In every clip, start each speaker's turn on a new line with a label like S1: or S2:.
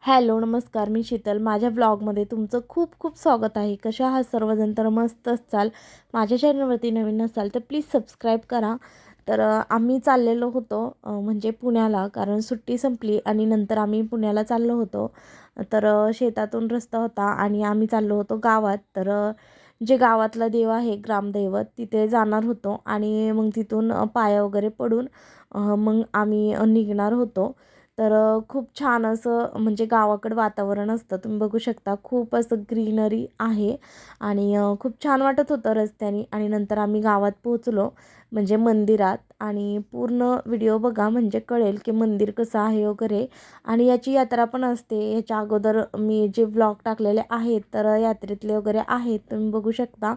S1: Hello नमस्कार, मी शीतल. माझ्या ब्लॉगमध्ये तुमचं खूप खूप स्वागत आहे. कशा आहात सर्वजण? तर मस्त असाल. माझ्या चॅनलवरती नवीन नसाल तर प्लीज सबस्क्राईब करा. तर आम्ही चाललेलो होतो म्हणजे पुण्याला, कारण सुट्टी संपली आणि नंतर आम्ही पुण्याला चाललो होतो. तर शेतातून रस्ता होता आणि आम्ही चाललो होतो गावात. तर जे गावातला देव आहे ग्रामदैवत, तिथे जाणार होतो आणि मग तिथून पाया वगैरे पडून मग आम्ही निघणार होतो. तर खूप छान असं म्हणजे गावाकडं वातावरण असतं. तुम्ही बघू शकता खूप असं ग्रीनरी आहे आणि खूप छान वाटत होतं रस्त्याने. आणि नंतर आम्ही गावात पोहोचलो म्हणजे मंदिरात. आणि पूर्ण व्हिडिओ बघा म्हणजे कळेल की मंदिर कसं आहे वगैरे. आणि याची यात्रा पण असते. ह्याच्या अगोदर मी जे ब्लॉग टाकलेले आहेत तर यात्रेतले वगैरे आहेत, तुम्ही बघू शकता.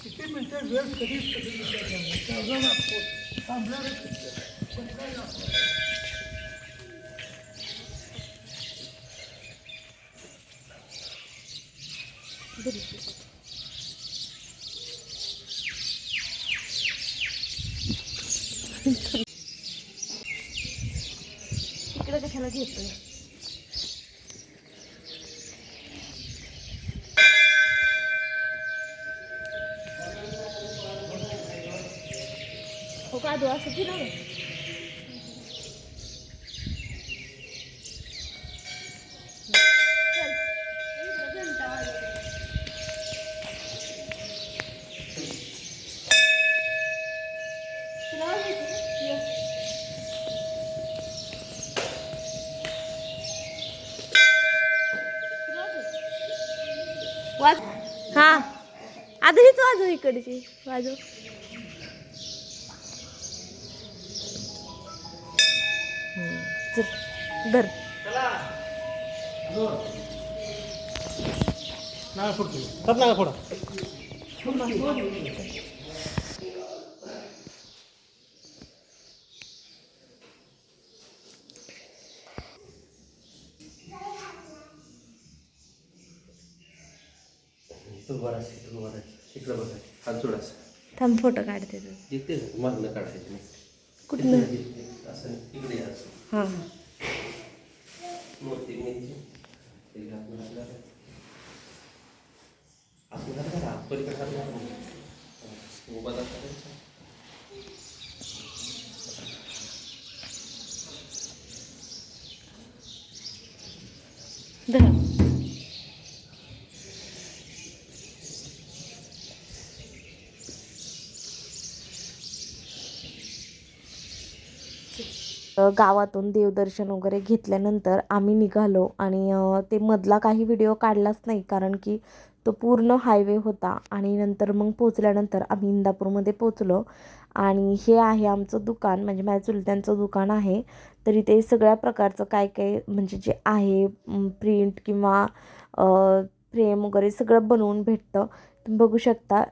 S2: किती मिनिटं वेळ कधी थांबणार.
S1: इकडे कशाला घेतोय? हो का दो असं की नाही. वाज हा आता हीच वाजव, इकडची वाजव. चल धर.
S2: नाळ फोडतो. सब नाळ फोडा. तू बराच इकडं बघा. हात जोडास.
S1: थांब फोटो काढते.
S2: जिथे मागणं काढायचं नाही.
S1: कुठनं?
S2: असं इकडे असं
S1: हां
S2: मूर्ती घ्यायची. ते घालून घालायचं. आपण घालणार पलीकडे घालणार उभा दाखवायचा.
S1: धर. गावातून देवदर्शन वगैरे घेतल्यानंतर आम्ही निघालो आणि ते मधला काही व्हिडिओ काढलाच नाही, कारण की तो पूर्ण हायवे होता. आणि नंतर मग पोचल्यानंतर आम्ही इंदापूरमध्ये पोचलो. आणि हे आहे आमचं दुकान, म्हणजे माझ्या चुलत्यांचं दुकान आहे. तर इथे सगळ्या प्रकारचं काय काय म्हणजे जे आहे प्रिंट किंवा फ्रेम वगैरे सगळं बनवून भेटतं. तुम्ही बघू शकता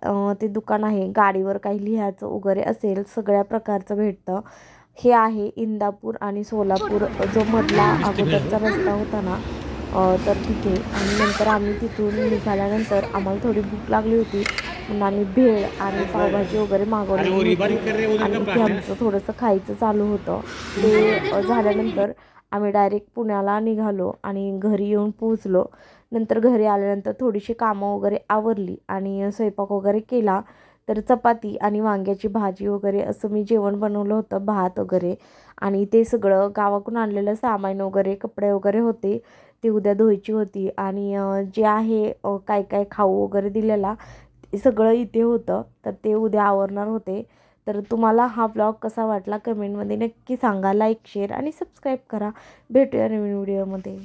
S1: ते दुकान आहे. गाडीवर काही लिहायचं वगैरे असेल सगळ्या प्रकारचं भेटतं. हे आहे इंदापूर आणि सोलापूर जो मधला अगोदरचा रस्ता होता ना, तर तिथे. आणि नंतर आम्ही तिथून निघाल्यानंतर आम्हाला थोडी भूक लागली होती, म्हणून आम्ही भेळ आणि पावभाजी वगैरे मागवलेली होती. आणि इथे आमचं थोडंसं खायचं चालू होतं. ते झाल्यानंतर आम्ही डायरेक्ट पुण्याला निघालो आणि घरी येऊन पोहोचलो. नंतर घरी आल्यानंतर थोडीशी कामं वगैरे आवरली आणि स्वयंपाक वगैरे केला. तर चपाती आणि वांग्याची भाजी वगैरे असं मी जेवण बनवलं होतं, भात वगैरे. आणि ते सगळं गावाकडून आणलेलं सामान वगैरे, कपडे वगैरे होते, ते उद्या धुवायची होती. आणि जे आहे काय काय खाऊ वगैरे दिलेला ते सगळं इथे होतं, तर ते उद्या आवरणार होते. तर तुम्हाला हा ब्लॉग कसा वाटला कमेंटमध्ये नक्की सांगा. लाईक, शेअर आणि सबस्क्राईब करा. भेटूया नवीन व्हिडिओमध्ये.